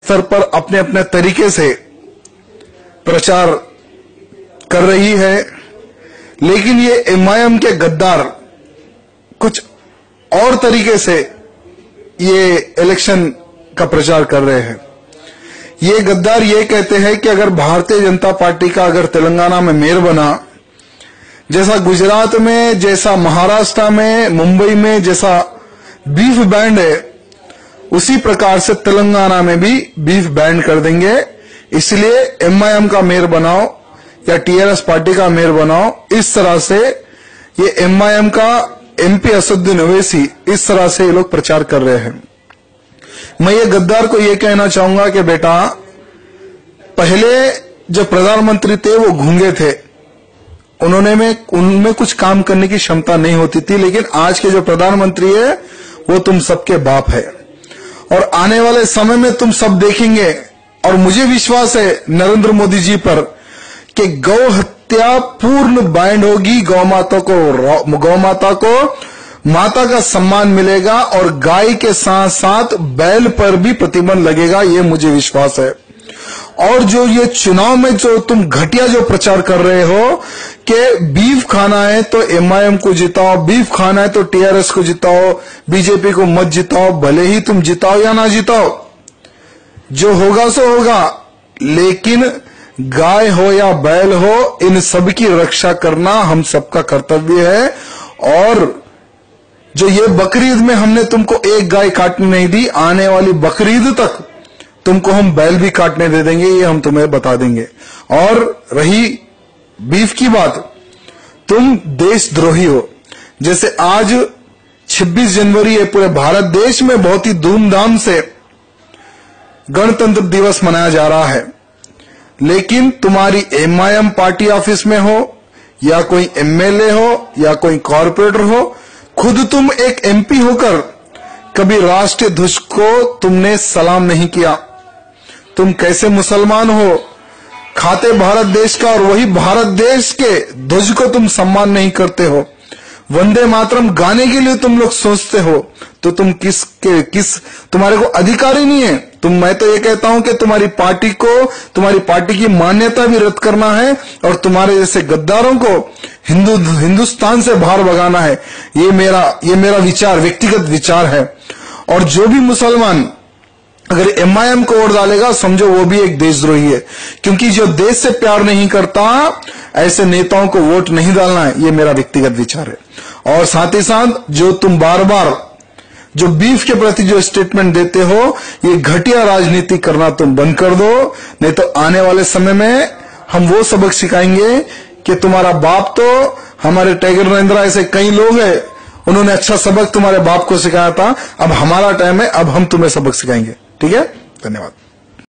स्तर पर अपने अपने तरीके से प्रचार कर रही है, लेकिन ये एमआईएम के गद्दार कुछ और तरीके से ये इलेक्शन का प्रचार कर रहे हैं। ये गद्दार ये कहते हैं कि अगर भारतीय जनता पार्टी का अगर तेलंगाना में मेयर बना, जैसा गुजरात में, जैसा महाराष्ट्र में, मुंबई में जैसा बीफ बैंड है, उसी प्रकार से तेलंगाना में भी बीफ बैंड कर देंगे। इसलिए एमआईएम का मेयर बनाओ या टीआरएस पार्टी का मेयर बनाओ। इस तरह से ये एमआईएम का एमपी असदुद्दीन ओवैसी इस तरह से ये लोग प्रचार कर रहे हैं। मैं ये गद्दार को ये कहना चाहूंगा कि बेटा, पहले जो प्रधानमंत्री थे वो गूंगे थे, उनमें कुछ काम करने की क्षमता नहीं होती थी, लेकिन आज के जो प्रधानमंत्री है वो तुम सबके बाप है और आने वाले समय में तुम सब देखेंगे। और मुझे विश्वास है नरेंद्र मोदी जी पर कि गौ हत्या पूर्ण बैंड होगी, गौ माता को माता का सम्मान मिलेगा और गाय के साथ साथ बैल पर भी प्रतिबंध लगेगा, ये मुझे विश्वास है। और जो ये चुनाव में जो तुम घटिया जो प्रचार कर रहे हो कि बीफ खाना है तो एमआईएम को जिताओ, बीफ खाना है तो टीआरएस को जिताओ, बीजेपी को मत जिताओ, भले ही तुम जिताओ या ना जिताओ, जो होगा सो होगा, लेकिन गाय हो या बैल हो, इन सब की रक्षा करना हम सबका कर्तव्य है। और जो ये बकरीद में हमने तुमको एक गाय काटने नहीं दी, आने वाली बकरीद तक तुमको हम बैल भी काटने दे देंगे, ये हम तुम्हें बता देंगे। और रही बीफ की बात, तुम देशद्रोही हो। जैसे आज 26 जनवरी है, पूरे भारत देश में बहुत ही धूमधाम से गणतंत्र दिवस मनाया जा रहा है, लेकिन तुम्हारी एमआईएम पार्टी ऑफिस में हो या कोई एमएलए हो या कोई कॉर्पोरेटर हो, खुद तुम एक एमपी होकर कभी राष्ट्रीय ध्वज को तुमने सलाम नहीं किया। तुम कैसे मुसलमान हो, खाते भारत देश का और वही भारत देश के ध्वज को तुम सम्मान नहीं करते हो। वंदे मातरम गाने के लिए तुम लोग सोचते हो, तो तुम किस तुम्हारे को अधिकार ही नहीं है। मैं तो ये कहता हूं कि तुम्हारी पार्टी की मान्यता भी रद्द करना है और तुम्हारे जैसे गद्दारों को हिंदुस्तान से बाहर भगाना है। ये मेरा विचार, व्यक्तिगत विचार है। और जो भी मुसलमान अगर एमआईएम को वोट डालेगा, समझो वो भी एक देशद्रोही है, क्योंकि जो देश से प्यार नहीं करता ऐसे नेताओं को वोट नहीं डालना है, ये मेरा व्यक्तिगत विचार है। और साथ ही साथ जो तुम बार बार जो बीफ के प्रति जो स्टेटमेंट देते हो, ये घटिया राजनीति करना तुम बंद कर दो, नहीं तो आने वाले समय में हम वो सबक सिखाएंगे कि तुम्हारा बाप तो हमारे टाइगर नरेंद्र ऐसे कई लोग हैं, उन्होंने अच्छा सबक तुम्हारे बाप को सिखाया था, अब हमारा टाइम है, अब हम तुम्हें सबक सिखाएंगे। ठीक है, धन्यवाद।